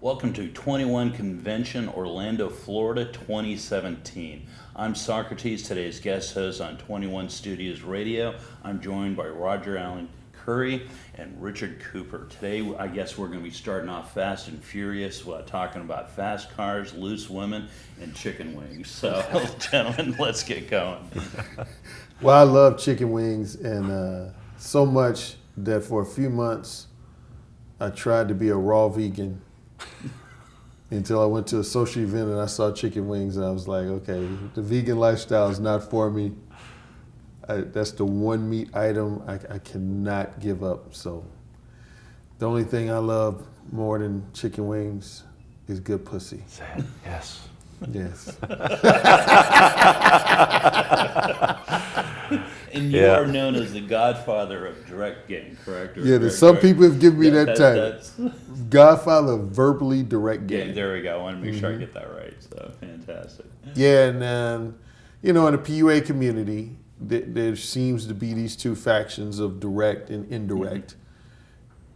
Welcome to 21 Convention, Orlando, Florida, 2017. I'm Socrates, today's guest host on 21 Studios Radio. I'm joined by Roger Allen Currie and Richard Cooper. Today, I guess we're going to be starting off fast and furious, talking about fast cars, loose women, and chicken wings. So, gentlemen, let's get going. Well, I love chicken wings, and so much that for a few months, I tried to be a raw vegan until I went to a social event and I saw chicken wings, and I was like, okay, the vegan lifestyle is not for me. That's the one meat item I cannot give up. So the only thing I love more than chicken wings is good pussy. Yes. Yes. And you are known as the godfather of direct game, correct? Some people have given me that title. Godfather of verbally direct game. Yeah, there we go. I want to make sure I get that right. So fantastic. Yeah, and in the PUA community, there seems to be these two factions of direct and indirect.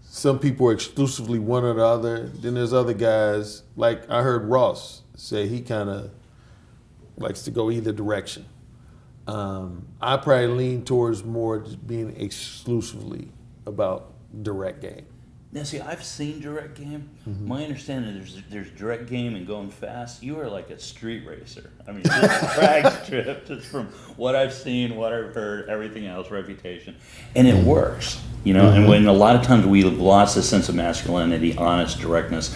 Some people are exclusively one or the other. Then there's other guys, like I heard Ross say he kind of likes to go either direction. I probably lean towards more just being exclusively about direct game. Now, see, I've seen direct game. My understanding is there's direct game and going fast. You are like a street racer. I mean, just drag strip, just from what I've seen, what I've heard, everything else, reputation. And it works, and when a lot of times we've lost a sense of masculinity, honest, directness,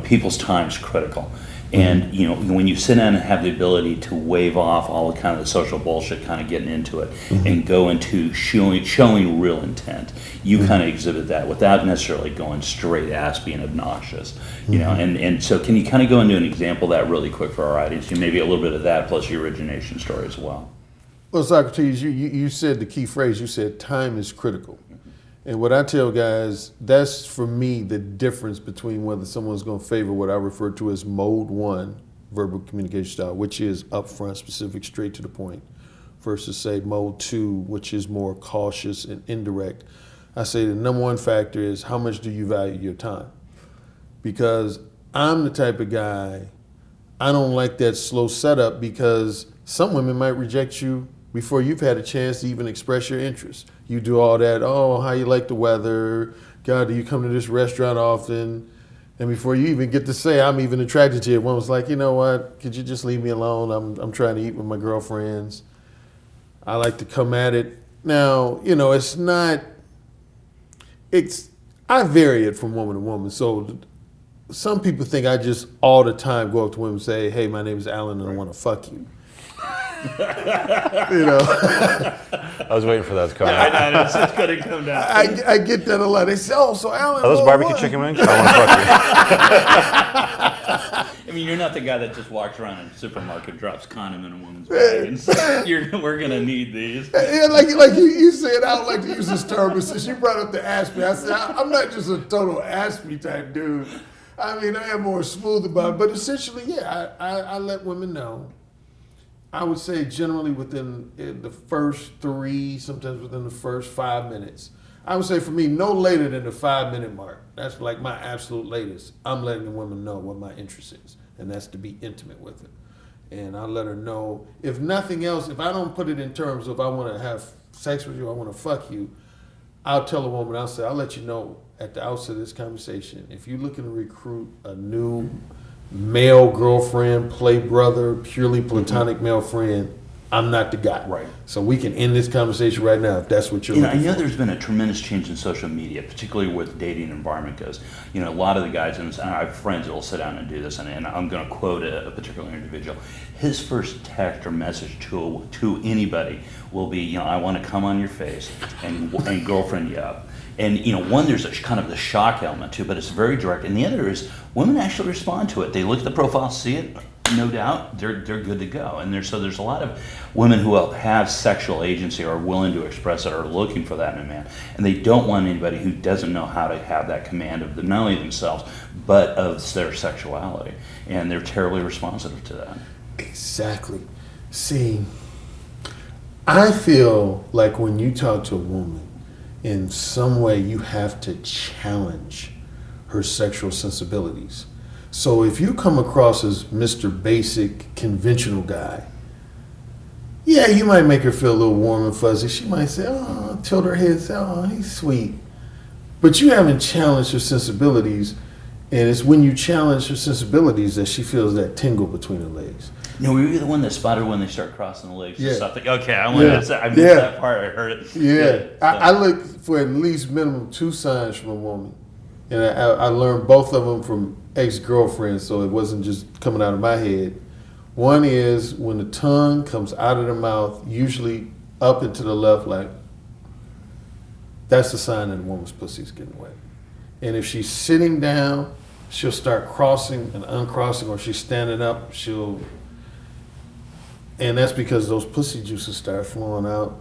people's time's critical. And, when you sit down and have the ability to wave off all the kind of the social bullshit, kind of getting into it, and go into showing real intent, you kind of exhibit that without necessarily going straight ass being obnoxious, and so can you kind of go into an example of that really quick for our audience, maybe a little bit of that plus your origination story as well? Well, Socrates, you said the key phrase, you said time is critical. And what I tell guys, that's for me the difference between whether someone's going to favor what I refer to as mode 1 verbal communication style, which is upfront, specific, straight to the point, versus say mode 2, which is more cautious and indirect. I say the number one factor is how much do you value your time? Because I'm the type of guy, I don't like that slow setup because some women might reject you before you've had a chance to even express your interest. You do all that, oh, how you like the weather, God, do you come to this restaurant often? And before you even get to say, I'm even attracted to you, one was like, you know what, could you just leave me alone? I'm trying to eat with my girlfriends. I like to come at it. Now, I vary it from woman to woman. So some people think I just all the time go up to women and say, hey, my name is Alan and I want to fuck you. I was waiting for that to come out. I know, it's just going to come down. I get that a lot. They say, oh, so Alan. Are those barbecue chicken wings? I want to fuck I you. mean, you're not the guy that just walks around in a supermarket and drops condom in a woman's bag and says, we're going to need these. Yeah, like you said, I don't like to use this term, but since you brought up the ask me, I said, I'm not just a total ask me type dude. I mean, I am more smooth about it. But essentially, yeah, I let women know. I would say generally within the first 3, sometimes within the first 5 minutes. I would say for me, no later than the 5-minute mark. That's like my absolute latest. I'm letting the woman know what my interest is, and that's to be intimate with her. And I let her know, if nothing else, if I don't put it in terms of I want to have sex with you, I want to fuck you, I'll tell a woman, I'll let you know at the outset of this conversation, if you're looking to recruit a new male girlfriend, play brother, purely platonic male friend, I'm not the guy. Right. So we can end this conversation right now if that's what you're looking I know for. there's been a tremendous change in social media, particularly where the dating environment goes. A lot of the guys, and I have friends that will sit down and do this, and I'm going to quote a particular individual. His first text or message to anybody will be, I want to come on your face and girlfriend you up. And one, there's a kind of the shock element to it, but it's very direct. And the other is women actually respond to it. They look at the profile, see it, no doubt, they're good to go. And there's a lot of women who have sexual agency, are willing to express it, are looking for that in a man, and they don't want anybody who doesn't know how to have that command of not only themselves but of their sexuality. And they're terribly responsive to that. Exactly. See, I feel like when you talk to a woman, in some way you have to challenge her sexual sensibilities. So if you come across as Mr. Basic, conventional guy, yeah, you might make her feel a little warm and fuzzy. She might say, oh, tilt her head, say, oh, he's sweet. But you haven't challenged her sensibilities, and it's when you challenge her sensibilities that she feels that tingle between her legs. No, were you the one that spotted when they start crossing the legs? Yeah. And stuff? Like, okay, I missed that part. I heard it. Yeah. So. I look for at least minimum 2 signs from a woman. And I learned both of them from ex-girlfriends, so it wasn't just coming out of my head. One is when the tongue comes out of the mouth, usually up and to the left, like, that's a sign that a woman's pussy's getting wet. And if she's sitting down, she'll start crossing and uncrossing, or she's standing up, and that's because those pussy juices start flowing out,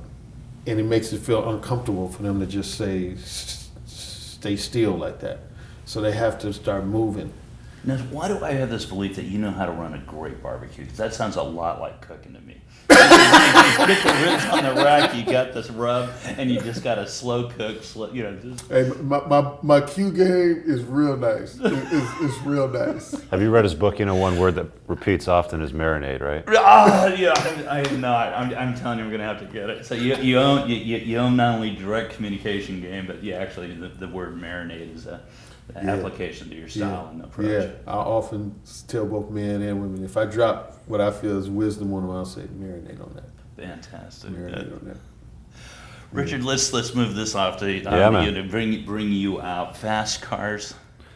and it makes it feel uncomfortable for them to just stay still like that. So they have to start moving. Now, why do I have this belief that you know how to run a great barbecue? Because that sounds a lot like cooking to me. You get the ribs on the rack, you got this rub, and you just got a slow cook, just... Hey, my Q game is real nice. It's real nice. Have you read his book? You know, one word that repeats often is marinade, right? Yeah, I have not. I'm telling you, we're gonna have to get it. So you own not only direct communication game, but actually the word marinade is the application to your style and approach. Yeah, I often tell both men and women, if I drop what I feel is wisdom on them, I'll say marinate on that. Fantastic. Marinate on that. Richard, let's move this off to to bring you out. Fast cars,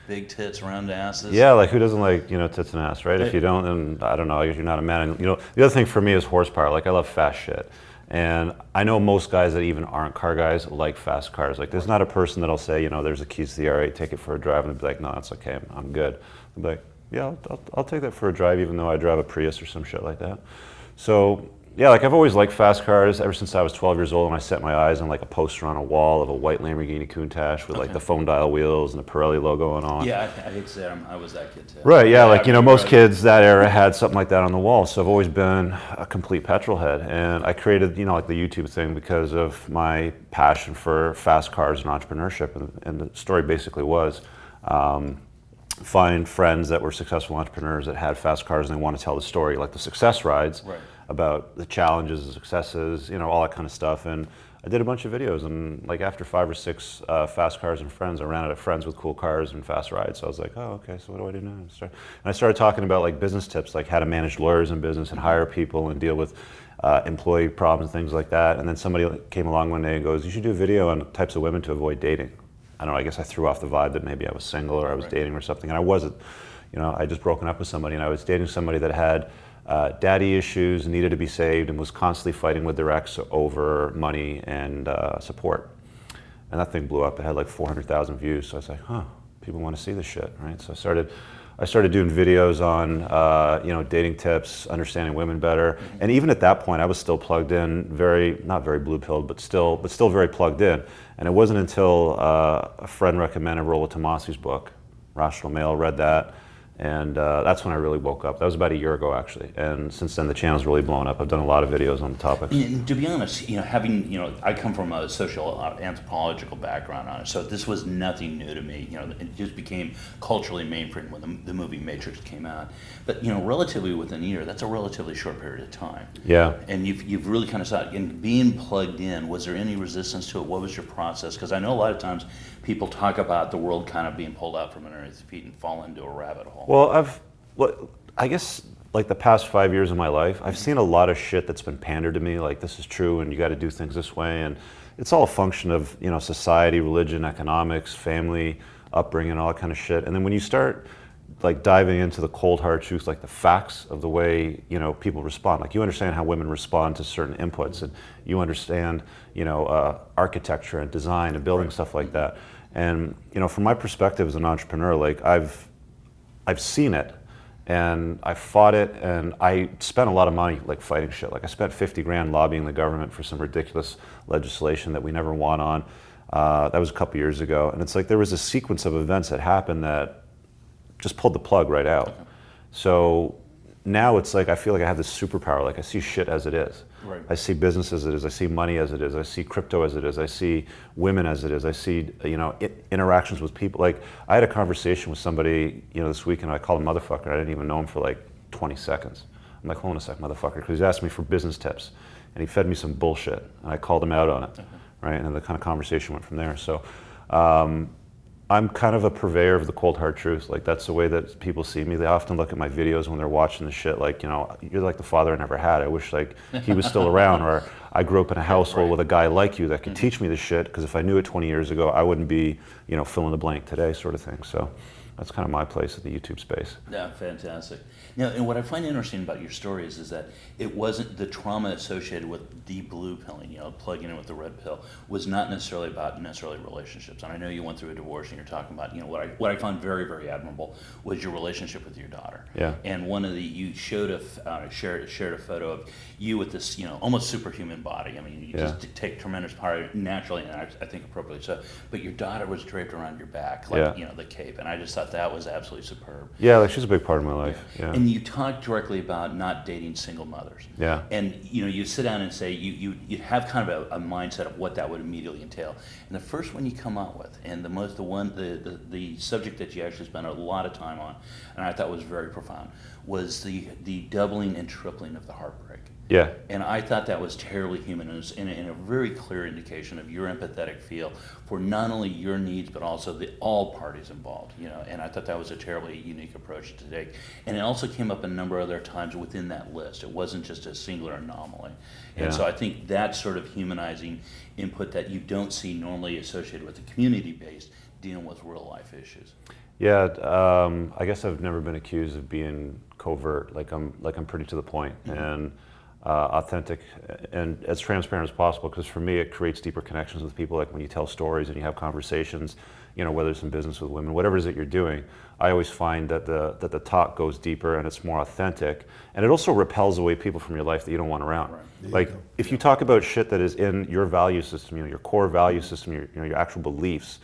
big tits, round asses. Yeah, like who doesn't like tits and ass, right? If you don't, then I don't know. I guess you're not a man. And the other thing for me is horsepower. Like I love fast shit. And I know most guys that even aren't car guys like fast cars. Like there's not a person that'll say, there's a keys to the R8, take it for a drive, and they'll be like, no, that's okay, I'm good. I'll be like, yeah, I'll take that for a drive, even though I drive a Prius or some shit like that. So yeah, like I've always liked fast cars ever since I was 12 years old, and I set my eyes on like a poster on a wall of a white Lamborghini Countach with like the phone dial wheels and the Pirelli logo on. Yeah, I hate to say it, I was that kid too. Right, yeah, like most kids that era had something like that on the wall. So I've always been a complete petrol head, and I created like the YouTube thing because of my passion for fast cars and entrepreneurship. And the story basically was find friends that were successful entrepreneurs that had fast cars, and they want to tell the story, like the success rides. Right. About the challenges, the successes, all that kind of stuff. And I did a bunch of videos, and like after 5 or 6 fast cars and friends, I ran out of friends with cool cars and fast rides. So I was like, oh, okay, so what do I do now? And I started talking about like business tips, like how to manage lawyers in business and hire people and deal with employee problems, things like that. And then somebody came along one day and goes, you should do a video on types of women to avoid dating. I don't know, I guess I threw off the vibe that maybe I was single or I was dating or something. And I wasn't. I just broken up with somebody, and I was dating somebody that had daddy issues, needed to be saved, and was constantly fighting with their ex over money and support. And that thing blew up. It had like 400,000 views. So I was like, huh, people want to see this shit, right? So I started doing videos on dating tips, understanding women better. And even at that point, I was still plugged in, not very blue pilled, but still very plugged in. And it wasn't until a friend recommended Rollo Tomasi's book, Rational Male, read that. And that's when I really woke up. That was about a year ago, actually. And since then, the channel's really blown up. I've done a lot of videos on the topic. To be honest, I come from a social anthropological background on it, so this was nothing new to me. It just became culturally mainstream when the movie Matrix came out. But relatively within a year, that's a relatively short period of time. Yeah. And you've really kind of saw it. And being plugged in, was there any resistance to it? What was your process? Because I know a lot of times people talk about the world kind of being pulled out from underneath their feet and fall into a rabbit hole. Well, I guess like the past 5 years of my life, I've seen a lot of shit that's been pandered to me, like this is true and you got to do things this way, and it's all a function of society, religion, economics, family, upbringing, all that kind of shit. And then when you start like diving into the cold hard truth, like the facts of the way people respond, like you understand how women respond to certain inputs, and you understand architecture and design and building stuff like that. And from my perspective as an entrepreneur, like I've seen it, and I fought it, and I spent a lot of money like fighting shit. Like I spent 50 grand lobbying the government for some ridiculous legislation that we never won on. That was a couple years ago, and it's like there was a sequence of events that happened that just pulled the plug right out. So now it's like I feel like I have this superpower. Like I see shit as it is. Right. I see business as it is. I see money as it is. I see crypto as it is. I see women as it is. I see, interactions with people. Like I had a conversation with somebody, this weekend. I called him motherfucker. I didn't even know him for like 20 seconds. I'm like, hold on a sec, motherfucker, because he's asked me for business tips, and he fed me some bullshit, and I called him out on it, right? And the kind of conversation went from there. So. I'm kind of a purveyor of the cold hard truth. Like that's the way that people see me. They often look at my videos when they're watching the shit like, you're like the father I never had. I wish like he was still around, or I grew up in a household with a guy like you that could teach me this shit, because if I knew it 20 years ago, I wouldn't be, fill in the blank today sort of thing. So that's kind of my place at the YouTube space. Yeah, fantastic. Now, and what I find interesting about your story is that it wasn't the trauma associated with the blue pilling, plugging in with the red pill, was not necessarily about relationships. And I know you went through a divorce, and you're talking about, what I found very, very admirable was your relationship with your daughter. Yeah. And you showed shared a photo of you with this, almost superhuman body. I mean, you just take tremendous power naturally, and I think appropriately so. But your daughter was draped around your back, like the cape, and I just thought that was absolutely superb. Yeah, like she's a big part of my life. Yeah. And you talk directly about not dating single mothers. Yeah. And you sit down and say you have kind of a mindset of what that would immediately entail. And the first one you come out with, and the subject that you actually spent a lot of time on, and I thought was very profound, was the doubling and tripling of the heartbreak. Yeah. And I thought that was terribly human, and a very clear indication of your empathetic feel for not only your needs, but also all parties involved, and I thought that was a terribly unique approach to take. And it also came up a number of other times within that list. It wasn't just a singular anomaly. And so I think that sort of humanizing input that you don't see normally associated with the community-based dealing with real-life issues. Yeah, I guess I've never been accused of being covert. Like I'm pretty to the point, and authentic and as transparent as possible, because for me it creates deeper connections with people. Like when you tell stories and you have conversations, whether it's in business with women, whatever it is that you're doing, I always find that the talk goes deeper and it's more authentic, and it also repels away people from your life that you don't want around. Right. Like if you talk about shit that is in your value system, your core value system, your actual beliefs,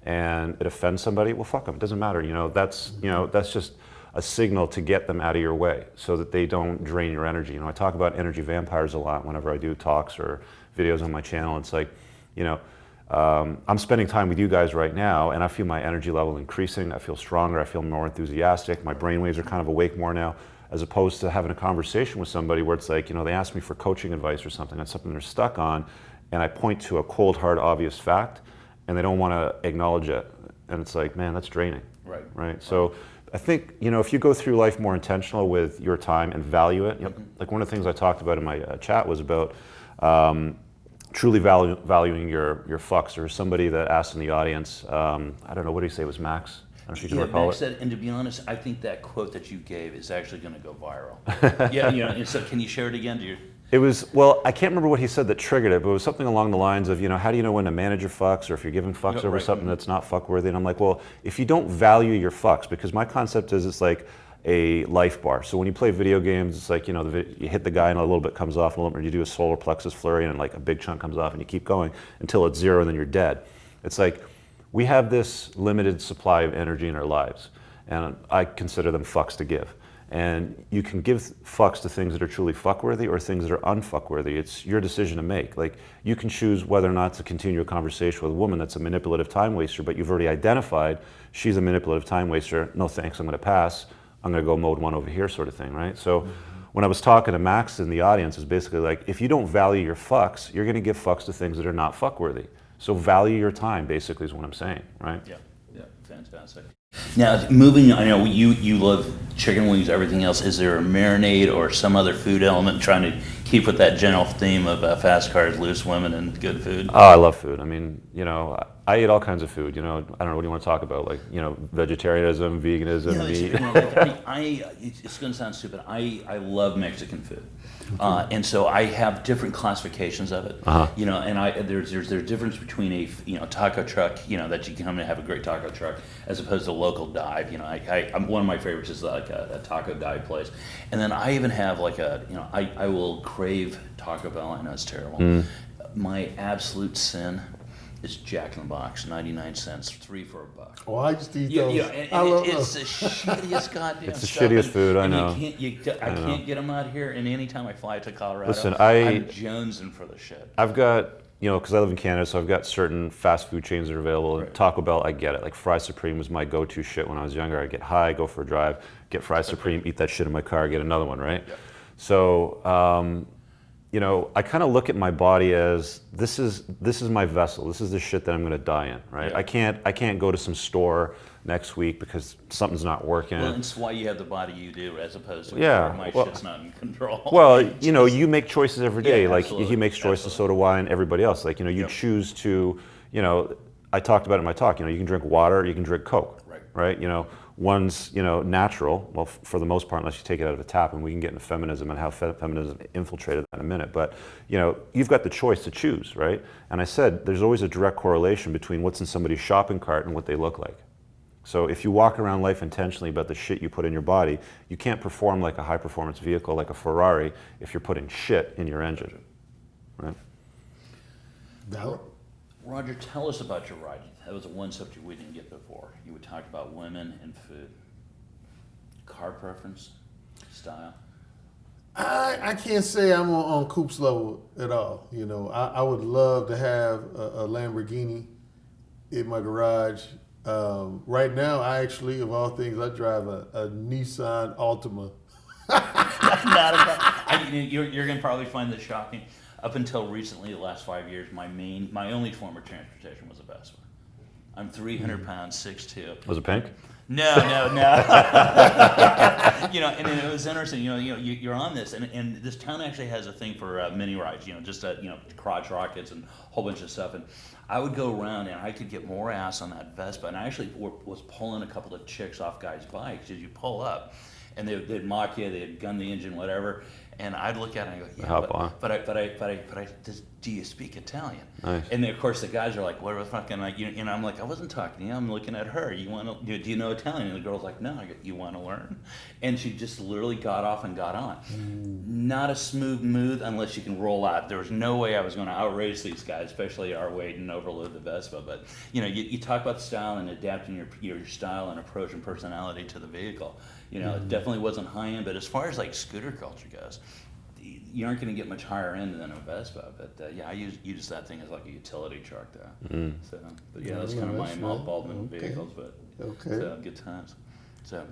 and it offends somebody, well, fuck them. It doesn't matter. That's just a signal to get them out of your way so that they don't drain your energy. I talk about energy vampires a lot whenever I do talks or videos on my channel. It's like, I'm spending time with you guys right now, and I feel my energy level increasing. I feel stronger. I feel more enthusiastic. My brainwaves are kind of awake more now, as opposed to having a conversation with somebody where it's like, they ask me for coaching advice or something, on something they're stuck on, and I point to a cold, hard, obvious fact, and they don't want to acknowledge it. And it's like, man, that's draining. Right. So I think, if you go through life more intentional with your time and value it, like one of the things I talked about in my chat was about truly valuing your fucks. Or somebody that asked in the audience, I don't know, what did he say, it was Max? I don't know if you can recall Max it. said, and to be honest, I think that quote that you gave is actually going to go viral. And so can you share it again? It was, well, I can't remember what he said that triggered it, but it was something along the lines of, how do you know when to manage your fucks, or if you're giving fucks over something that's not fuck-worthy? And I'm like, well, if you don't value your fucks, because my concept is it's like a life bar. So when you play video games, it's like, you hit the guy and a little bit comes off, a little bit, you do a solar plexus flurry and like a big chunk comes off, and you keep going until it's zero and then you're dead. It's like, we have this limited supply of energy in our lives, and I consider them fucks to give. And you can give fucks to things that are truly fuckworthy or things that are unfuckworthy. It's your decision to make. Like, you can choose whether or not to continue a conversation with a woman that's a manipulative time waster, but you've already identified she's a manipulative time waster. No thanks, I'm gonna pass. I'm gonna go mode one over here, sort of thing, right? So when I was talking to Max in the audience, it was basically like, if you don't value your fucks, you're gonna give fucks to things that are not fuckworthy. So value your time, basically, is what I'm saying, right? Yeah, fantastic. Now, moving, I know you love chicken wings, everything else. Is there a marinade or some other food element trying to keep with that general theme of fast cars, loose women, and good food? Oh, I love food. I mean, I eat all kinds of food. I don't know, what do you want to talk about? Like, vegetarianism, veganism, meat. It's going to sound stupid. I love Mexican food. And so I have different classifications of it, and there's difference between a taco truck, that you can come and have a great taco truck, as opposed to a local dive. I'm one of my favorites is like a taco dive place, and then I even have like I will crave Taco Bell. I know it's terrible. My absolute sin It's Jack in the Box, 99 cents, 3 for $1. Oh, I used to eat Yeah, those. yeah, and I love it's those. the shittiest goddamn It's the stuff. shittiest And- food, I and know. I can't get them out here, and anytime I fly to Colorado, Listen, I'm jonesing for the shit. I've got, because I live in Canada, so I've got certain fast food chains that are available. Right. Taco Bell, I get it. Like Fry Supreme was my go-to shit when I was younger. I'd get high, go for a drive, get Fry Supreme, eat that shit in my car, get another one, right? Yep. So, I kind of look at my body as this is my vessel. This is the shit that I'm going to die in, right? Yeah. I can't go to some store next week because something's not working. Well, it's why you have the body you do, as opposed to Yeah, where my well- shit's not in control. Well, you make choices every day. Yeah, Like absolutely, he makes choices, so do I, and everybody else. Like you Yep. choose to, I talked about it in my talk. You can drink water, you can drink Coke, Right. right? One's natural. Well, for the most part, unless you take it out of a tap, and we can get into feminism and how feminism infiltrated that in a minute. But you've got the choice to choose, right? And I said there's always a direct correlation between what's in somebody's shopping cart and what they look like. So if you walk around life intentionally about the shit you put in your body, you can't perform like a high-performance vehicle like a Ferrari if you're putting shit in your engine, right? Valid. Roger, tell us about your ride. That was one subject we didn't get before. You would talk about women and food. Car preference, style. I can't say I'm on Coop's level at all. I would love to have a Lamborghini in my garage. Right now, I actually, of all things, I drive a Nissan Altima. Not about, you're going to probably find this shocking. Up until recently, the last 5 years, my only form of transportation was a Vespa. I'm 300 pounds, 6'2". Was it pink? No. And then it was interesting. You're on this, and this town actually has a thing for mini rides. Just crotch rockets and a whole bunch of stuff. And I would go around, and I could get more ass on that Vespa. And I actually was pulling a couple of chicks off guys' bikes as you pull up, and they'd mock you, they'd gun the engine, whatever. And I'd look at it and I go, yeah, but do you speak Italian? Nice. And then, of course, the guys are like, what the fuck? And I'm like, I wasn't talking to you. I'm looking at her. Do you know Italian? And the girl's like, no. I go, you want to learn? And she just literally got off and got on. Not a smooth move unless you can roll out. There was no way I was going to outrace these guys, especially our weight, and overload the Vespa. But, you talk about style and adapting your style and approach and personality to the vehicle. It definitely wasn't high end, but as far as like scooter culture goes, you aren't going to get much higher end than a Vespa. But I use that thing as like a utility truck though. So, but yeah, that's kind of my involvement with vehicles. But so, good times. So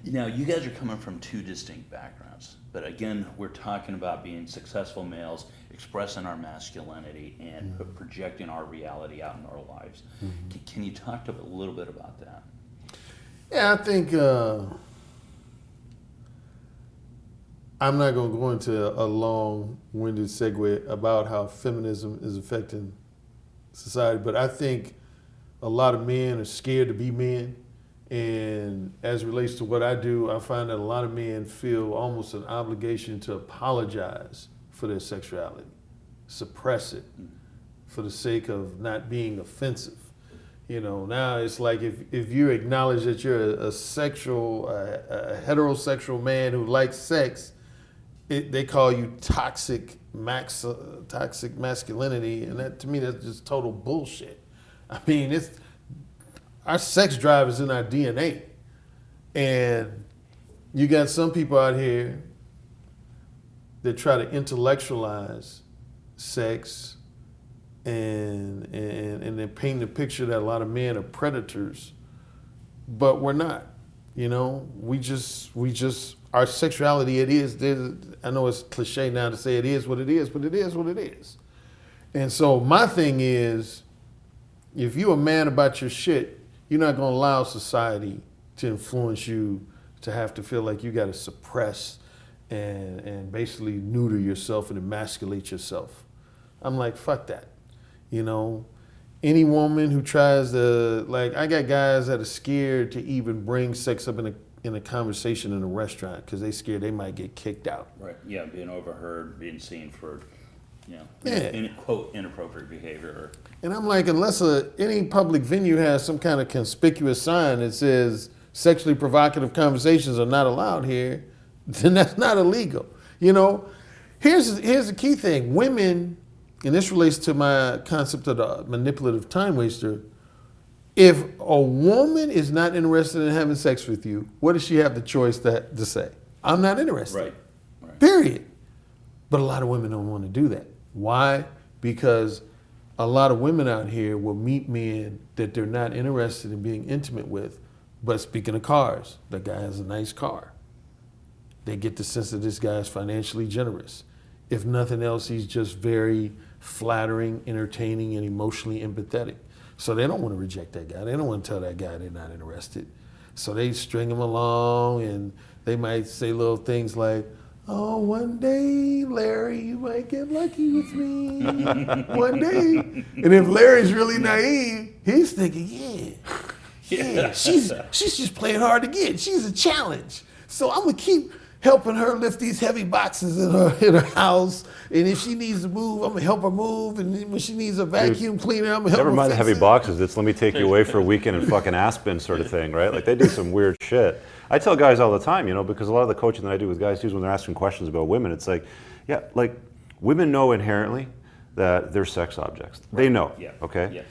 now you guys are coming from two distinct backgrounds, but again, we're talking about being successful males, expressing our masculinity, and projecting our reality out in our lives. Can you talk a little bit about that? Yeah, I think I'm not going to go into a long-winded segue about how feminism is affecting society, but I think a lot of men are scared to be men. And as it relates to what I do, I find that a lot of men feel almost an obligation to apologize for their sexuality, suppress it for the sake of not being offensive. Now it's like if you acknowledge that you're a heterosexual man who likes sex, they call you toxic masculinity, and that to me that's just total bullshit. I mean, our sex drive is in our DNA, and you got some people out here that try to intellectualize sex. And they paint the picture that a lot of men are predators, but we're not. We just our sexuality. It is. I know it's cliche now to say it is what it is, but it is what it is. And so my thing is, if you're a man about your shit, you're not going to allow society to influence you to have to feel like you got to suppress and basically neuter yourself and emasculate yourself. I'm like, fuck that. Any woman who tries to, I got guys that are scared to even bring sex up in a conversation in a restaurant because they scared they might get kicked out. Right. Yeah, being overheard, being seen for, quote, inappropriate behavior. And I'm like, unless any public venue has some kind of conspicuous sign that says sexually provocative conversations are not allowed here, then that's not illegal. Here's the key thing. Women and this relates to my concept of the manipulative time waster. If a woman is not interested in having sex with you, what does she have the choice to say? I'm not interested. Right. Period. But a lot of women don't want to do that. Why? Because a lot of women out here will meet men that they're not interested in being intimate with. But speaking of cars, the guy has a nice car. They get the sense that this guy is financially generous. If nothing else, he's just very flattering, entertaining, and emotionally empathetic. So they don't want to reject that guy. They don't want to tell that guy they're not interested. So they string him along, and they might say little things like, oh, one day, Larry, you might get lucky with me. One day. And if Larry's really naive, he's thinking, yeah, she's just playing hard to get. She's a challenge. So I'm going to keep helping her lift these heavy boxes in her house. And if she needs to move, I'm going to help her move. And when she needs a vacuum cleaner, I'm going to help her Never mind the fix heavy it. boxes. It's let me take you away for a weekend in fucking Aspen sort of thing, right? Like they do some weird shit. I tell guys all the time, because a lot of the coaching that I do with guys too is when they're asking questions about women, it's like, yeah, like women know inherently that they're sex objects. Right. They know, yeah. Okay? Yes.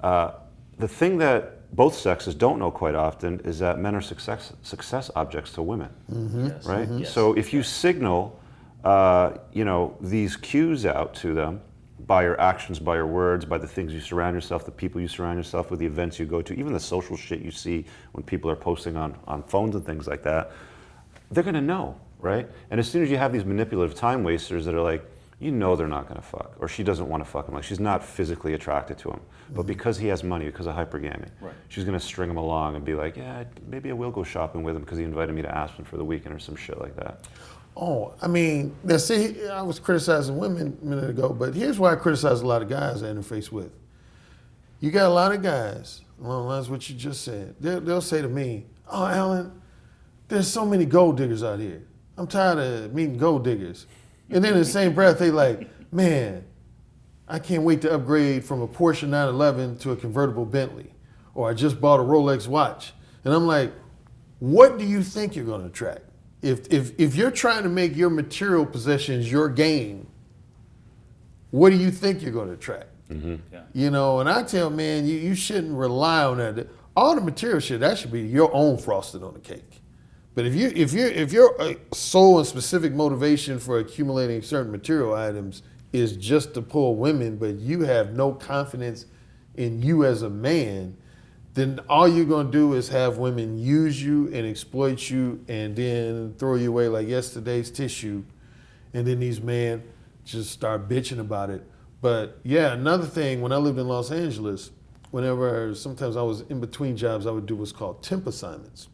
Yeah. The thing that both sexes don't know quite often is that men are success objects to women, Yes. right? Mm-hmm. Yes. So if you signal, these cues out to them by your actions, by your words, by the things you surround yourself, the people you surround yourself with, the events you go to, even the social shit you see when people are posting on phones and things like that, they're gonna know, right? And as soon as you have these manipulative time wasters that are like, they're not gonna fuck, or she doesn't wanna fuck him, like she's not physically attracted to him, but because he has money, because of hypergamy, right, she's gonna string him along and be like, yeah, maybe I will go shopping with him because he invited me to Aspen for the weekend or some shit like that. Oh, I mean, now see, I was criticizing women a minute ago, but here's why I criticize a lot of guys I interface with. You got a lot of guys, along the lines of what you just said, they'll say to me, oh, Alan, there's so many gold diggers out here. I'm tired of meeting gold diggers. And then in the same breath, they like, man, I can't wait to upgrade from a Porsche 911 to a convertible Bentley. Or I just bought a Rolex watch. And I'm like, what do you think you're going to attract? If you're trying to make your material possessions your game, what do you think you're going to attract? Mm-hmm. Yeah. And I tell man, you shouldn't rely on that. All the material shit, that should be your own frosting on the cake. But if your sole and specific motivation for accumulating certain material items is just to pull women, but you have no confidence in you as a man, then all you're gonna do is have women use you and exploit you and then throw you away like yesterday's tissue. And then these men just start bitching about it. But yeah, another thing, when I lived in Los Angeles, sometimes I was in between jobs, I would do what's called temp assignments.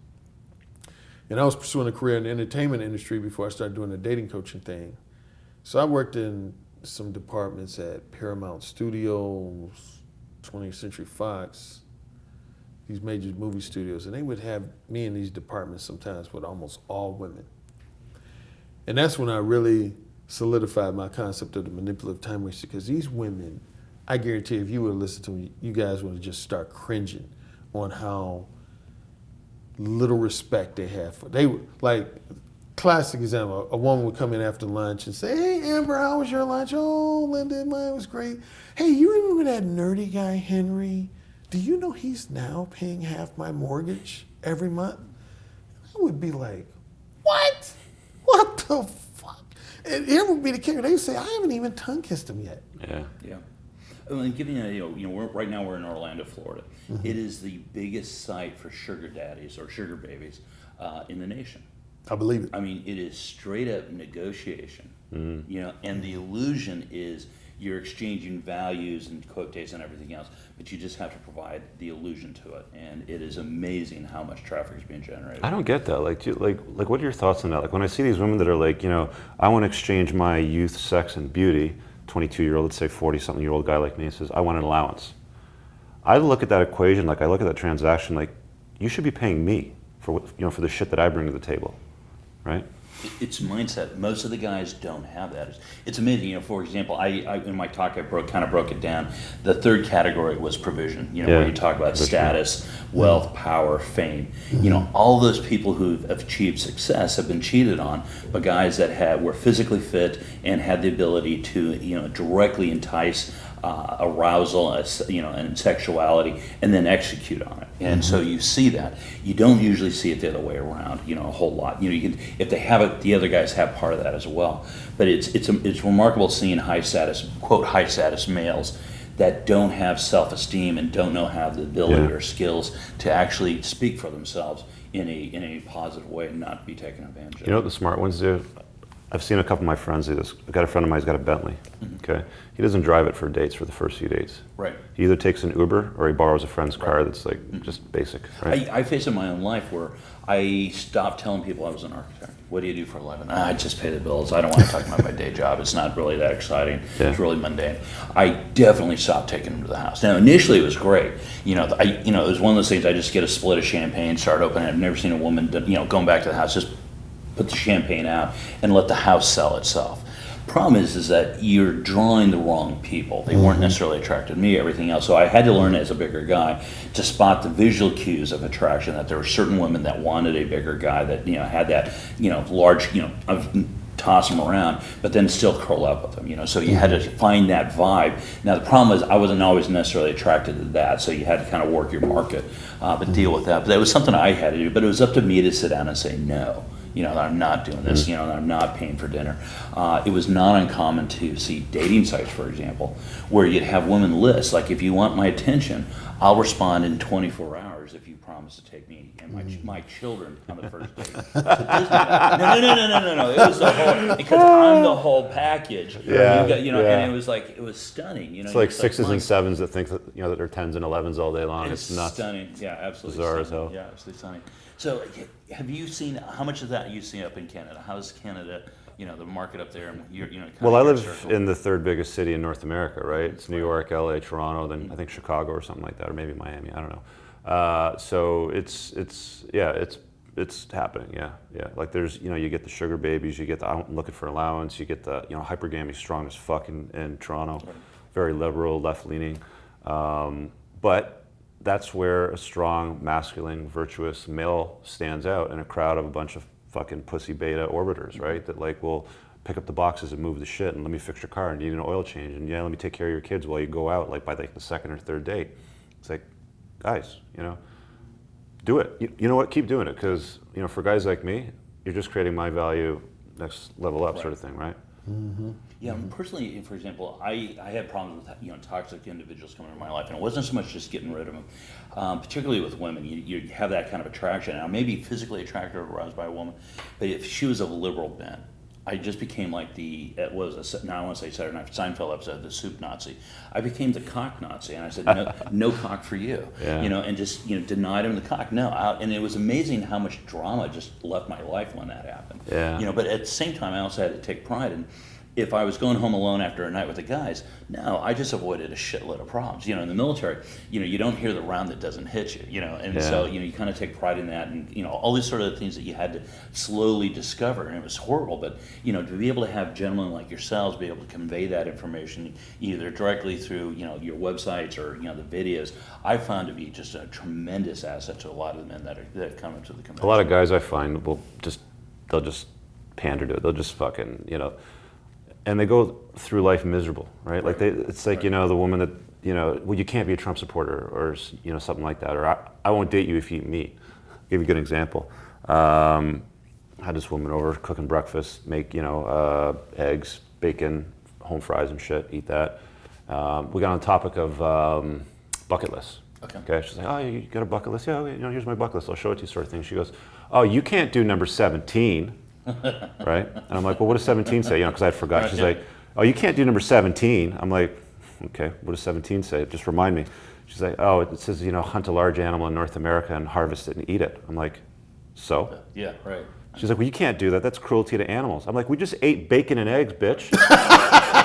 And I was pursuing a career in the entertainment industry before I started doing the dating coaching thing. So I worked in some departments at Paramount Studios, 20th Century Fox, these major movie studios, and they would have me in these departments sometimes with almost all women. And that's when I really solidified my concept of the manipulative time waster, because these women, I guarantee if you would listen to me, you guys would just start cringing on how little respect they have for. They would, like, classic example, a woman would come in after lunch and say, hey, Amber, how was your lunch? Oh, Linda, mine was great. Hey, you remember that nerdy guy, Henry? Do you know he's now paying half my mortgage every month? I would be like, what? What the fuck? And it would be the kicker. They would say, I haven't even tongue kissed him yet. Yeah. And giving right now we're in Orlando, Florida. Mm-hmm. It is the biggest site for sugar daddies or sugar babies in the nation. I believe it. I mean, it is straight up negotiation. Mm-hmm. And the illusion is you're exchanging values and quotes and everything else, but you just have to provide the illusion to it. And it is amazing how much traffic is being generated. I don't get that. Like, what are your thoughts on that? Like, when I see these women that are like, I want to exchange my youth, sex, and beauty. 22-year-old, let's say 40-something-year-old guy like me says, I want an allowance. I look at that equation, like I look at that transaction, like you should be paying me for for the shit that I bring to the table, right? It's mindset. Most of the guys don't have that. It's amazing. For example, I in my talk I kind of broke it down. The third category was provision. Where you talk about status, wealth, power, fame. All those people who have achieved success have been cheated on by guys that were physically fit and had the ability to directly entice arousal, and sexuality, and then execute on it. And so you see that. You don't usually see it the other way around, a whole lot. If they have it, the other guys have part of that as well. But it's remarkable seeing high status, quote, high status males that don't have self-esteem and don't have the ability or skills to actually speak for themselves in a positive way and not be taken advantage of. You know what the smart ones do? I've seen a couple of my friends do this. I've got a friend of mine who's got a Bentley. Okay, he doesn't drive it for dates for the first few dates. Right. He either takes an Uber or he borrows a friend's car that's like just basic. Right. I face it in my own life where I stopped telling people I was an architect. What do you do for a living? I just pay the bills. I don't want to talk about my day job. It's not really that exciting. Yeah. It's really mundane. I definitely stopped taking them to the house. Now, initially it was great. It was one of those things. I just get a split of champagne, start opening it. I've never seen a woman, going back to the house, just put the champagne out and let the house sell itself. Problem is that you're drawing the wrong people. They weren't necessarily attracted to me, everything else. So I had to learn as a bigger guy to spot the visual cues of attraction, that there were certain women that wanted a bigger guy that, had that, large, toss them around, but then still curl up with them, so you had to find that vibe. Now the problem is I wasn't always necessarily attracted to that, so you had to kind of work your market, but deal with that. But that was something I had to do, but it was up to me to sit down and say no. That I'm not doing this, that I'm not paying for dinner. It was not uncommon to see dating sites, for example, where you'd have women list, like, if you want my attention, I'll respond in 24 hours if you promise to take me and my children on the first date. No. It was the whole, because I'm the whole package. Yeah, and it was stunning. It's like sixes and sevens that think that, that they're 10s and 11s all day long. It's nuts. Stunning. Yeah, absolutely. Bizarre stunning. as hell. Yeah, absolutely stunning. So, have you seen, how much of that you see up in Canada? How's Canada, the market up there? And well, I live in the third biggest city in North America, right? It's New York, LA, Toronto, then I think Chicago or something like that, or maybe Miami. I don't know. So it's happening. Yeah. Like there's, you get the sugar babies, you get the I'm looking for allowance, you get the, hypergamy strong as fuck in Toronto, right. Very liberal, left leaning, but that's where a strong, masculine, virtuous male stands out in a crowd of a bunch of fucking pussy beta orbiters, right? That like will pick up the boxes and move the shit and let me fix your car and need an oil change and let me take care of your kids while you go out like by like the second or third date. It's like, guys, do it. You know what? Keep doing it because for guys like me, you're just creating my value next level up, right. Sort of thing, right? Mm-hmm. Yeah, personally, for example, I had problems with toxic individuals coming into my life, and it wasn't so much just getting rid of them, particularly with women. You have that kind of attraction. Now, maybe physically attracted or aroused by a woman, but if she was of a liberal bent, I just became like now I want to say Saturday Night Seinfeld episode, the soup Nazi. I became the cock Nazi, and I said, no cock for you, yeah. And just denied him the cock. No, and it was amazing how much drama just left my life when that happened. Yeah. But at the same time, I also had to take pride in. If I was going home alone after a night with the guys, no, I just avoided a shitload of problems. In the military, you don't hear the round that doesn't hit you, and yeah. So, you kind of take pride in that and, all these sort of things that you had to slowly discover, and it was horrible, but, to be able to have gentlemen like yourselves be able to convey that information either directly through, your websites or, the videos, I found to be just a tremendous asset to a lot of the men that come into the convention. A lot of guys I find they'll just pander to it. They'll just fucking, and they go through life miserable, right? Like it's like, right. The woman that, well, you can't be a Trump supporter or, something like that. Or I won't date you if you eat meat. I'll give you a good example. I had this woman over cooking breakfast, make, eggs, bacon, home fries and shit, eat that. We got on the topic of bucket lists. Okay. She's like, oh, you got a bucket list? Yeah, okay, here's my bucket list. I'll show it to you, sort of thing. She goes, oh, you can't do number 17. Right? And I'm like, well, what does 17 say? Because I forgot. Right, she's like, oh, you can't do number 17. I'm like, okay, what does 17 say? Just remind me. She's like, oh, it says, hunt a large animal in North America and harvest it and eat it. I'm like, so? Yeah, right. She's like, well, you can't do that. That's cruelty to animals. I'm like, we just ate bacon and eggs, bitch.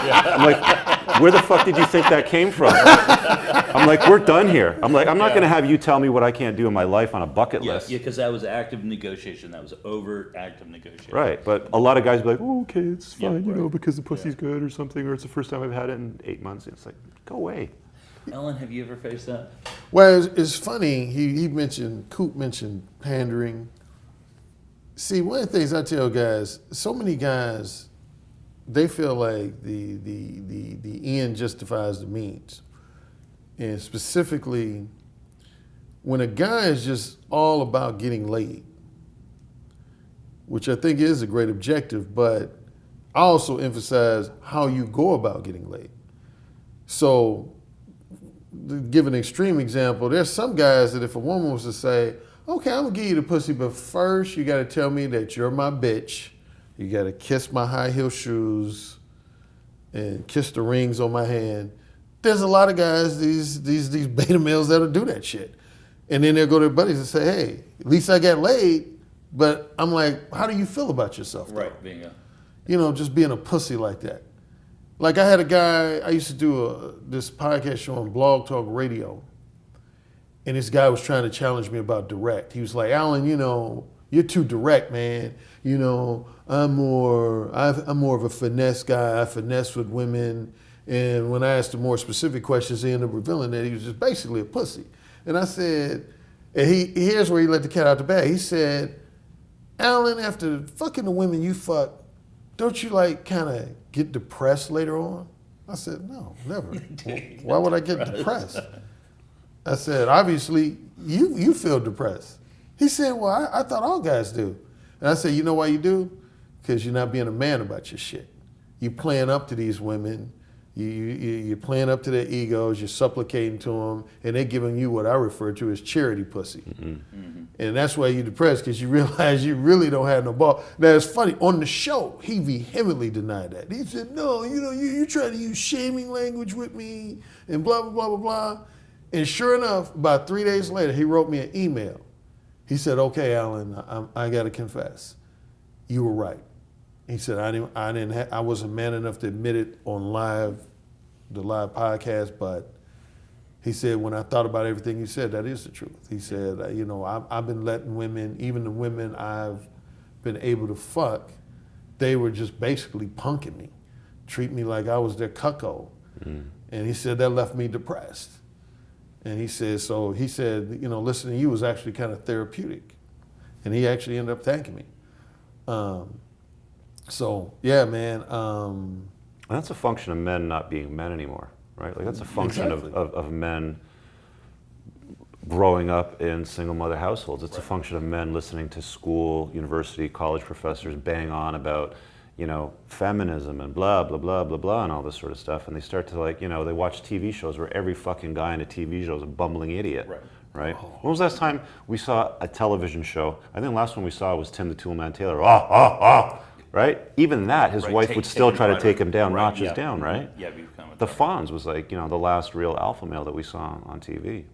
I'm like, where the fuck did you think that came from? I'm like, we're done here. I'm like, I'm not going to have you tell me what I can't do in my life on a bucket list. Yeah, because that was active negotiation. That was over active negotiation. Right, but a lot of guys be like, oh, okay, it's fine, Yeah, right. because the pussy's good or something, or it's the first time I've had it in 8 months. It's like, go away. Ellen, have you ever faced that? Well, it's funny. Coop mentioned pandering. See, one of the things I tell guys, so many guys, they feel like the end justifies the means. And specifically, when a guy is just all about getting laid, which I think is a great objective, but I also emphasize how you go about getting laid. So, to give an extreme example, there's some guys that if a woman was to say, okay, I'm gonna give you the pussy, but first you gotta tell me that you're my bitch. You gotta kiss my high heel shoes and kiss the rings on my hand. There's a lot of guys, these beta males that'll do that shit. And then they'll go to their buddies and say, hey, at least I got laid, but I'm like, how do you feel about yourself? Though? Right, being a... You know, just being a pussy like that. Like I had a guy, I used to do this podcast show on Blog Talk Radio, and this guy was trying to challenge me about direct. He was like, Alan, you know, you're too direct, man. You know, I'm more of a finesse guy. I finesse with women. And when I asked him more specific questions, he ended up revealing that he was just basically a pussy. And I said, and here's where he let the cat out the bag. He said, Alan, after fucking the women you fuck, don't you like kind of get depressed later on? I said, no, never. Why would I get depressed? I said, obviously, you feel depressed. He said, well, I thought all guys do. And I said, you know why you do? Because you're not being a man about your shit. You're playing up to these women. You're playing up to their egos. You're supplicating to them. And they're giving you what I refer to as charity pussy. Mm-hmm. Mm-hmm. And that's why you're depressed, because you realize you really don't have no ball. Now, it's funny. On the show, he vehemently denied that. He said, no, you know, you're trying to use shaming language with me and blah, blah, blah, blah, blah. And sure enough, about 3 days later, he wrote me an email. He said, okay, Alan, I got to confess. You were right. He said, I wasn't man enough to admit it on the live podcast, but he said, when I thought about everything you said, that is the truth. He said, you know, I've been letting women, even the women I've been able to fuck, they were just basically punking me, treat me like I was their cuckold. Mm. And he said, that left me depressed. And he said, you know, listening to you was actually kind of therapeutic. And he actually ended up thanking me. So, yeah, man. And that's a function of men not being men anymore, right? Like that's a function of men growing up in single mother households. It's a function of men listening to school, university, college professors bang on about, you know, feminism and blah, blah, blah, blah, blah, and all this sort of stuff. And they start to, like, you know, they watch TV shows where every fucking guy in a TV show is a bumbling idiot, right? Oh. When was the last time we saw a television show? I think the last one we saw was Tim the Toolman Taylor. Right? Even that, his wife would still try to take him down, notches down, right? Yeah, the Fonz was like, you know, the last real alpha male that we saw on TV.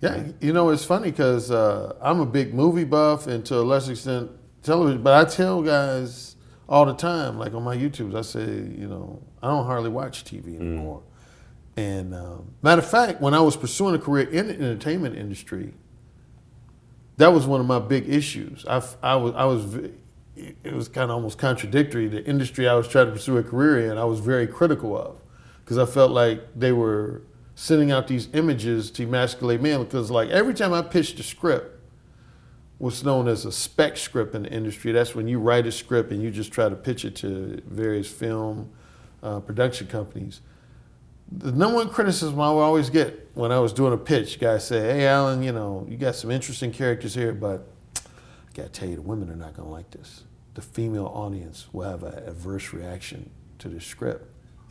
Yeah, you know, it's funny because I'm a big movie buff and to a lesser extent television, but I tell guys all the time, like on my YouTubes, I say, you know, I don't hardly watch TV anymore. And matter of fact, when I was pursuing a career in the entertainment industry, that was one of my big issues. It was kind of almost contradictory. The industry I was trying to pursue a career in, I was very critical of, because I felt like they were sending out these images to emasculate men. Because like every time I pitched a script, what's known as a spec script in the industry, that's when you write a script and you just try to pitch it to various film production companies. The number one criticism I would always get when I was doing a pitch, guys say, hey, Alan, you know, you got some interesting characters here, but I gotta tell you, the women are not gonna like this. The female audience will have an adverse reaction to the script.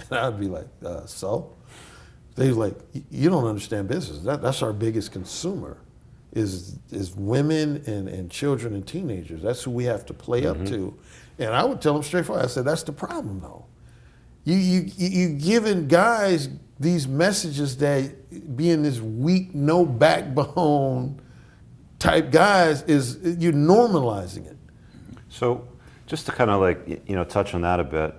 And I'd be like, so? They're like, you don't understand business. That's our biggest consumer, is women and children and teenagers. That's who we have to play up to. And I would tell them straightforward, I said, that's the problem though. You giving guys these messages that being this weak, no backbone type guys you're normalizing it. So just to kind of like, you know, touch on that a bit,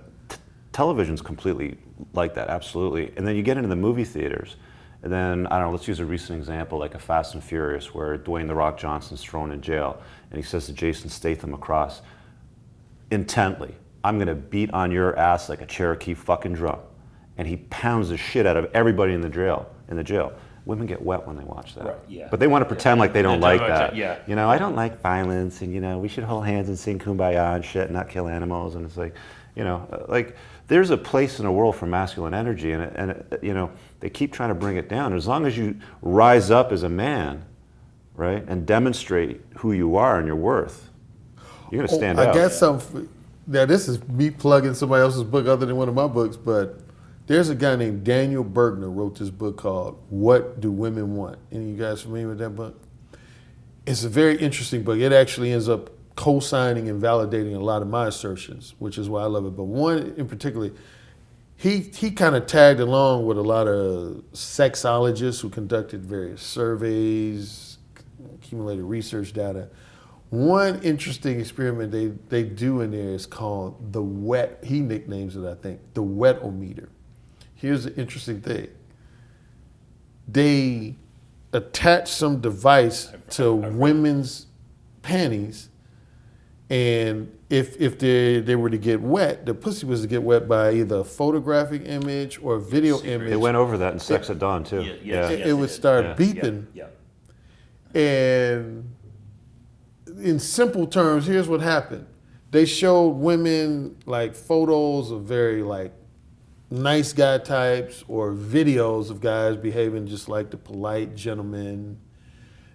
television's completely like that, absolutely. And then you get into the movie theaters, and then, I don't know, let's use a recent example, like a Fast and Furious, where Dwayne "The Rock" Johnson's thrown in jail, and he says to Jason Statham across, intently, "I'm gonna beat on your ass like a Cherokee fucking drum." And he pounds the shit out of everybody in the jail. Women get wet when they watch that. Right, yeah. But they want to pretend like they don't like that. Yeah. You know, I don't like violence, and, you know, we should hold hands and sing Kumbaya and shit, and not kill animals. And it's like, you know, like, there's a place in the world for masculine energy, and you know, they keep trying to bring it down. As long as you rise up as a man, right, and demonstrate who you are and your worth, you're gonna stand out. I got something. Now, this is me plugging somebody else's book other than one of my books, but there's a guy named Daniel Bergner wrote this book called "What Do Women Want?" Any of you guys familiar with that book? It's a very interesting book. It actually ends up co-signing and validating a lot of my assertions, which is why I love it. But one in particular, he kind of tagged along with a lot of sexologists who conducted various surveys, accumulated research data. One interesting experiment they do in there is called the wet, he nicknames it, I think, the wet-o-meter. Here's the interesting thing. They attach some device to women's panties, and if they were to get wet, the pussy was to get wet by either a photographic image or a video image. They went over that in Sex at Dawn, too. It would start beeping. Yeah. And in simple terms, here's what happened. They showed women like photos of very like nice guy types or videos of guys behaving just like the polite gentleman.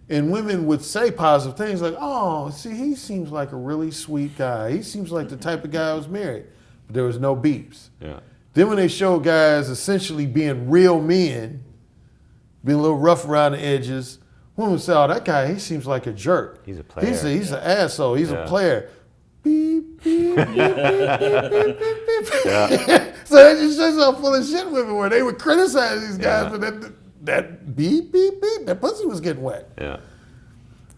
And women would say positive things like, "Oh, see, he seems like a really sweet guy. He seems like the type of guy who's married." But there was no beeps. Yeah. Then when they showed guys essentially being real men, being a little rough around the edges, women would say, "Oh, that guy, he seems like a jerk. He's a player. He's an asshole. He's a player." Beep, beep, beep, beep, beep, beep, beep. So that just shows how full of shit women were. They would criticize these guys for that beep, beep, beep. That pussy was getting wet. Yeah.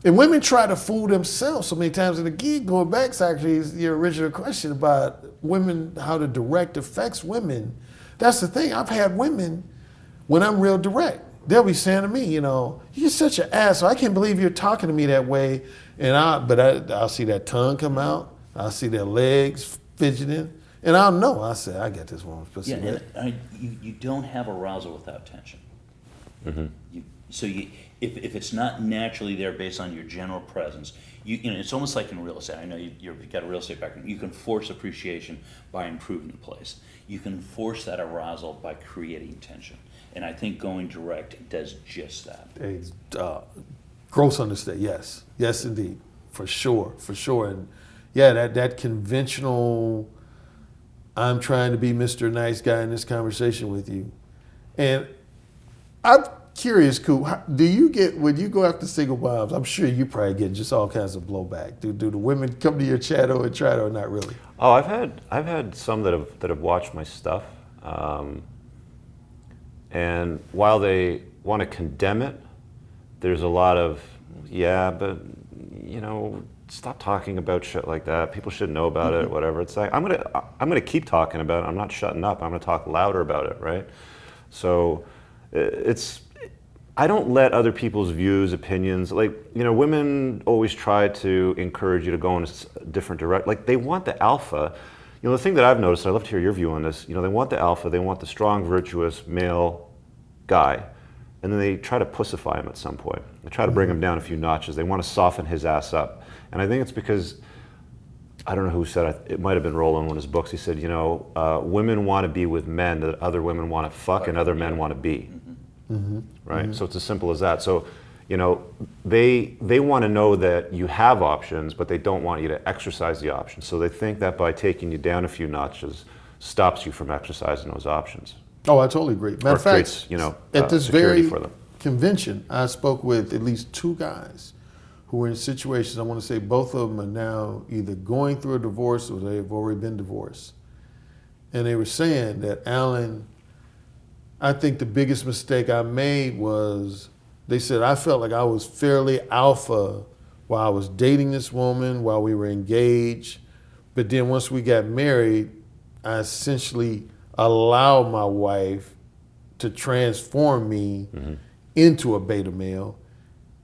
And women try to fool themselves so many times in the gig. Going back to actually your original question about women, how the direct affects women. That's the thing. I've had women, when I'm real direct, they'll be saying to me, you know, "You're such an asshole. I can't believe you're talking to me that way." And I'll see that tongue come out. I'll see their legs fidgeting. And I'll know. I say, I get this woman's pussy wet. And you don't have arousal without tension. Mm-hmm. If it's not naturally there based on your general presence, you know, it's almost like in real estate. I know you've got a real estate background. You can force appreciation by improving the place. You can force that arousal by creating tension. And I think going direct does just that. Gross understand. Yes, indeed, for sure. And yeah, that conventional, I'm trying to be Mr. Nice Guy in this conversation with you. And I'm curious, Coop, do you get, when you go after single moms, I'm sure you probably get just all kinds of blowback. Do the women come to your channel and try to, or not really? Oh, I've had some that have watched my stuff, and while they want to condemn it, there's a lot of, yeah, but, you know, stop talking about shit like that. People should know about it, whatever. It's like, I'm gonna keep talking about it. I'm not shutting up. I'm gonna talk louder about it, right? So I don't let other people's views, opinions, like, you know, women always try to encourage you to go in a different direction. Like, they want the alpha. You know, the thing that I've noticed, I'd love to hear your view on this, you know, they want the alpha, they want the strong, virtuous, male guy, and then they try to pussify him at some point. They try to bring him down a few notches. They want to soften his ass up. And I think it's because, I don't know who said it, it might have been Roland in one of his books, he said, you know, women want to be with men that other women want to fuck and other men want to be. Right? So it's as simple as that. So, you know, they want to know that you have options, but they don't want you to exercise the options. So they think that by taking you down a few notches stops you from exercising those options. Oh, I totally agree. Matter of fact, creates, you know, at this security very for them. convention, I spoke with at least two guys who were in situations, I want to say both of them are now either going through a divorce or they've already been divorced. And they were saying that, Alan, I think the biggest mistake I made was, they said, I felt like I was fairly alpha while I was dating this woman, while we were engaged. But then once we got married, I essentially allow my wife to transform me into a beta male.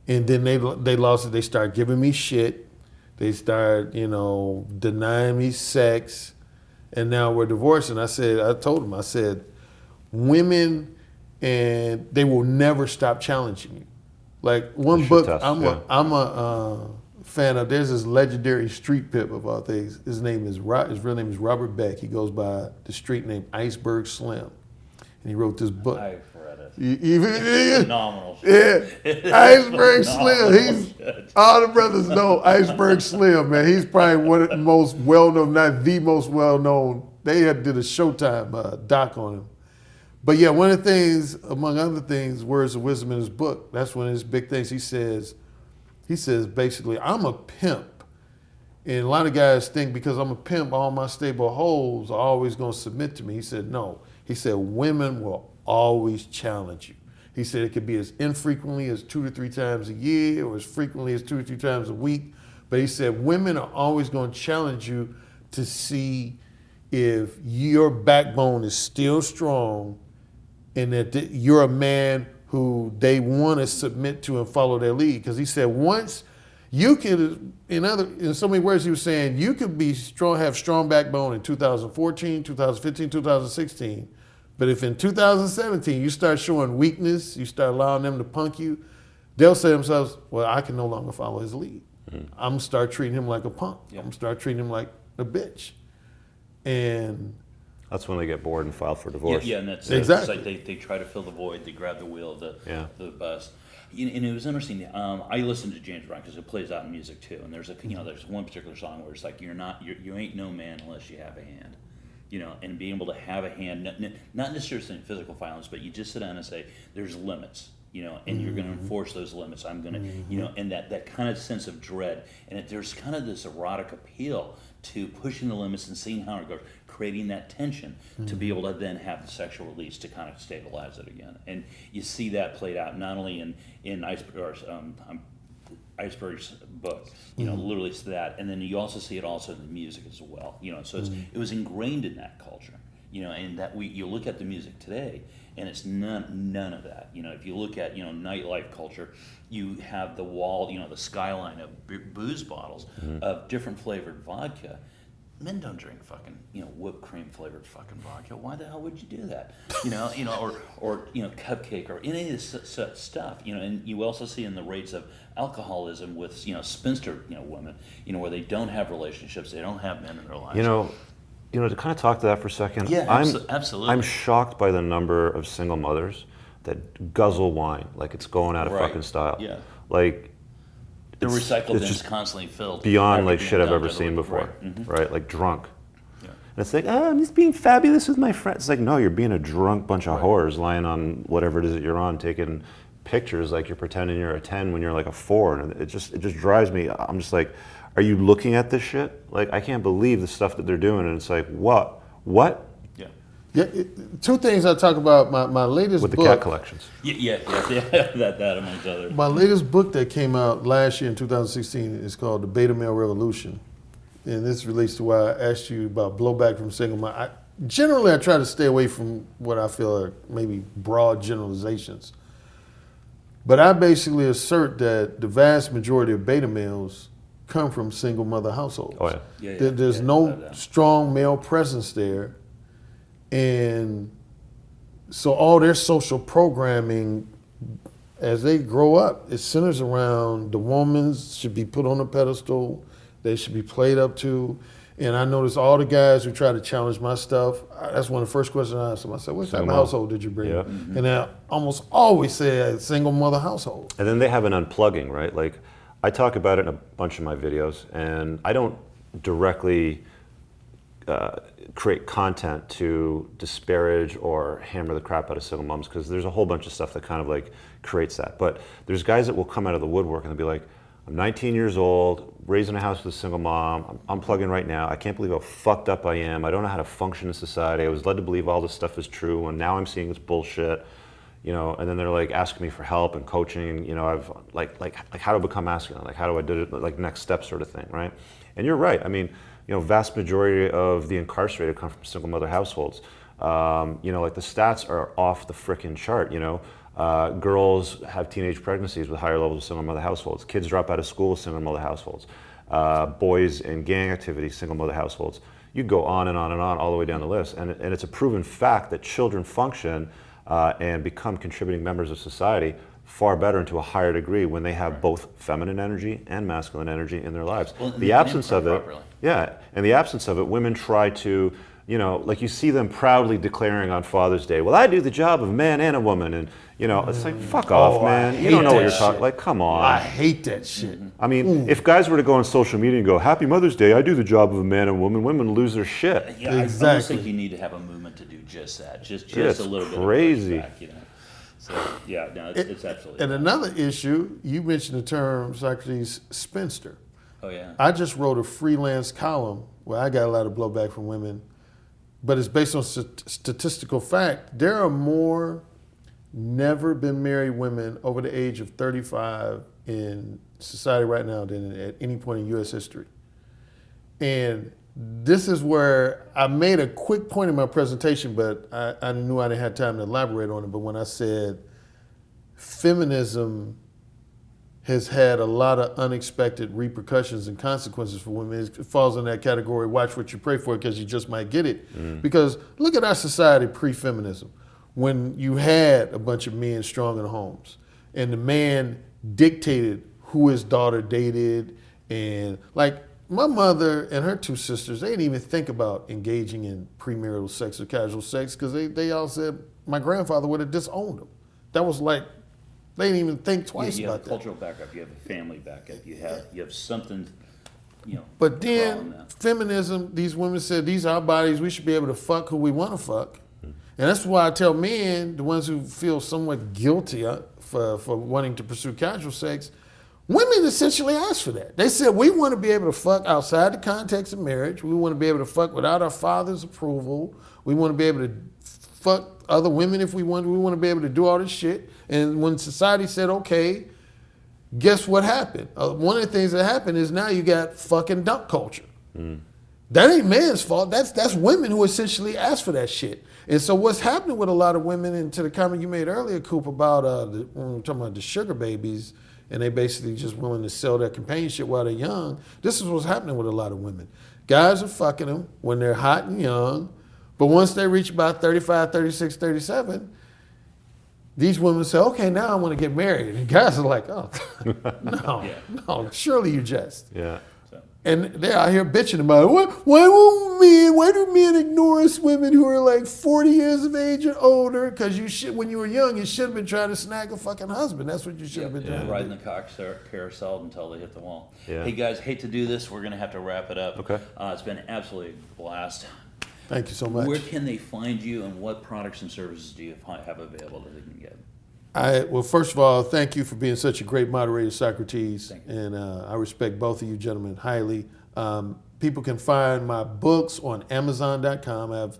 And then they lost it. They start giving me shit. They start, denying me sex. And now we're divorcing. I told them, I said, women, and they will never stop challenging you. Like one book, test, I'm a fan of. There's this legendary street pimp of all things. His real name is Robert Beck. He goes by the street name Iceberg Slim, and he wrote this book. I've read it. Phenomenal. Yeah, Iceberg Slim. He's all the brothers know Iceberg Slim, man. He's probably one of the most well-known, not the most well-known. They did a Showtime doc on him. But yeah, one of the things, among other things, words of wisdom in his book, that's one of his big things. He says basically, I'm a pimp. And a lot of guys think because I'm a pimp, all my stable hoes are always going to submit to me. He said, no. He said, women will always challenge you. He said it could be as infrequently as 2 to 3 times a year or as frequently as 2 or 3 times a week. But he said, women are always going to challenge you to see if your backbone is still strong and that you're a man who they want to submit to and follow their lead. Because he said once you could, in so many words he was saying, you could be strong, have strong backbone in 2014, 2015, 2016. But if in 2017 you start showing weakness, you start allowing them to punk you, they'll say to themselves, well, I can no longer follow his lead. I'm gonna start treating him like a punk. I'm gonna start treating him like a bitch. And that's when they get bored and file for divorce. Yeah, and that's exactly. It's like they try to fill the void. They grab the wheel of the bus. And it was interesting. I listened to James Brown because it plays out in music too. And there's there's one particular song where it's like you ain't no man unless you have a hand. And being able to have a hand, not necessarily physical violence, but you just sit down and say, there's limits, and you're going to enforce those limits. I'm going to, and that kind of sense of dread. And there's kind of this erotic appeal to pushing the limits and seeing how it goes, creating that tension to be able to then have the sexual release to kind of stabilize it again. And you see that played out not only in Iceberg's book, literally it's that, and then you also see it also in the music as well, so it was ingrained in that culture, and that you look at the music today, and it's none of that. If you look at nightlife culture, you have the wall, the skyline of booze bottles of different flavored vodka. Men don't drink fucking, whipped cream flavored fucking vodka. Why the hell would you do that? Or cupcake or any of this stuff. And you also see in the rates of alcoholism with spinster women, where they don't have relationships, they don't have men in their lives. To kind of talk to that for a second. Yeah, absolutely. I'm shocked by the number of single mothers that guzzle wine like it's going out of fucking style. Yeah. Like, the recycle it's bin's just constantly filled. Beyond like shit I've ever seen before, right? Like drunk. Yeah. And it's like, I'm just being fabulous with my friends. It's like, no, you're being a drunk bunch of whores lying on whatever it is that you're on, taking pictures like you're pretending you're a 10 when you're like a 4. And it just drives me. I'm just like, are you looking at this shit? Like, I can't believe the stuff that they're doing. And it's like, what? Yeah, 2 things I talk about. My latest with the book, cat collections. Yeah, that amongst others. My latest book that came out last year in 2016 is called The Beta Male Revolution. And this relates to why I asked you about blowback from single men. Generally, I try to stay away from what I feel are maybe broad generalizations. But I basically assert that the vast majority of beta males come from single mother households. Oh, yeah. There's no strong male presence there. And so all their social programming as they grow up, it centers around the woman should be put on a pedestal, they should be played up to. And I notice all the guys who try to challenge my stuff, that's one of the first questions I ask them. I said, what type of household did you bring? Yeah. And I almost always say a single mother household. And then they have an unplugging, right? Like, I talk about it in a bunch of my videos, and I don't directly create content to disparage or hammer the crap out of single moms, because there's a whole bunch of stuff that kind of like creates that. But there's guys that will come out of the woodwork and they'll be like, I'm 19 years old, raised in a house with a single mom, I'm unplugging right now, I can't believe how fucked up I am, I don't know how to function in society, I was led to believe all this stuff is true, and now I'm seeing this bullshit, and then they're like asking me for help and coaching, and I've like how to become masculine, like how do I do it, like next step sort of thing, right? And you're right, I mean, vast majority of the incarcerated come from single mother households. Like the stats are off the frickin' chart. Girls have teenage pregnancies with higher levels of single mother households. Kids drop out of school with single mother households. Boys in gang activity, single mother households. You go on and on and on all the way down the list. And it's a proven fact that children function and become contributing members of society far better and to a higher degree when they have both feminine energy and masculine energy in their lives. Well, the absence of it, in the absence of it, women try to, like you see them proudly declaring on Father's Day, well, I do the job of a man and a woman, and it's like, fuck off, man. You don't know what you're talking. Like, come on. I hate that shit. I mean, if guys were to go on social media and go, Happy Mother's Day, I do the job of a man and a woman, women lose their shit. Yeah, exactly. I almost think you need to have a movement to do just that, just a little bit crazy. of pushback, So, yeah, no, it's absolutely. And another issue, you mentioned the term, Socrates, spinster. Oh, yeah. I just wrote a freelance column where I got a lot of blowback from women, but it's based on statistical fact. There are more never been married women over the age of 35 in society right now than at any point in U.S. history. And this is where I made a quick point in my presentation, but I knew I didn't have time to elaborate on it. But when I said feminism has had a lot of unexpected repercussions and consequences for women, it falls in that category, watch what you pray for, because you just might get it. Because look at our society pre-feminism, when you had a bunch of men strong in homes, and the man dictated who his daughter dated, and like, my mother and her two sisters, they didn't even think about engaging in premarital sex or casual sex because they all said my grandfather would have disowned them. That was like, they didn't even think twice you about have a that. cultural backup, you have a family backup, you have something, But then feminism, these women said, these are our bodies, we should be able to fuck who we want to fuck. And that's why I tell men, the ones who feel somewhat guilty for wanting to pursue casual sex, women essentially asked for that. They said, we want to be able to fuck outside the context of marriage. We want to be able to fuck without our father's approval. We want to be able to fuck other women if we want. We want to be able to do all this shit. And when society said, okay, guess what happened? One of the things that happened is now you got fucking dump culture. That ain't man's fault. That's women who essentially asked for that shit. And so what's happening with a lot of women, and to the comment you made earlier, Coop, about when we were talking about the sugar babies, and they basically just willing to sell their companionship while they're young. This is what's happening with a lot of women. Guys are fucking them when they're hot and young, but once they reach about 35, 36, 37, these women say, okay, now I want to get married. And guys are like, oh, no, surely you jest. Yeah. And they're out here bitching about it. Why do men ignore us women who are like 40 years of age or older? Because when you were young, you should have been trying to snag a fucking husband. That's what you should have been doing. Riding the cock carousel until they hit the wall. Yeah. Hey guys, hate to do this. We're going to have to wrap it up. Okay. It's been absolutely a blast. Thank you so much. Where can they find you, and what products and services do you have available that they can get? Well, first of all, thank you for being such a great moderator, Socrates. Thank you. And I respect both of you gentlemen highly. People can find my books on Amazon.com. I have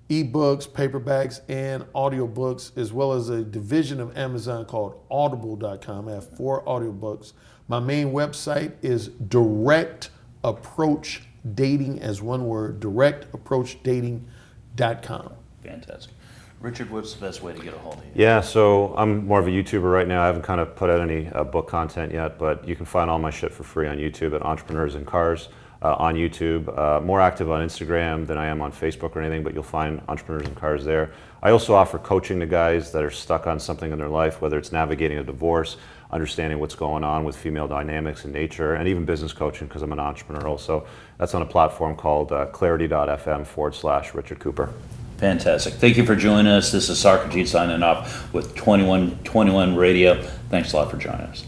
ebooks, paperbacks, and audiobooks, as well as a division of Amazon called Audible.com. I have 4 audiobooks. My main website is Direct Approach Dating, as one word, directapproachdating.com. Fantastic. Richard, what's the best way to get a hold of you? Yeah, so I'm more of a YouTuber right now. I haven't kind of put out any book content yet, but you can find all my shit for free on YouTube at Entrepreneurs in Cars on YouTube. More active on Instagram than I am on Facebook or anything, but you'll find Entrepreneurs in Cars there. I also offer coaching to guys that are stuck on something in their life, whether it's navigating a divorce, understanding what's going on with female dynamics in nature, and even business coaching because I'm an entrepreneur also. That's on a platform called clarity.fm/Richard Cooper. Fantastic. Thank you for joining us. This is Socrates signing off with 2121 Radio. Thanks a lot for joining us.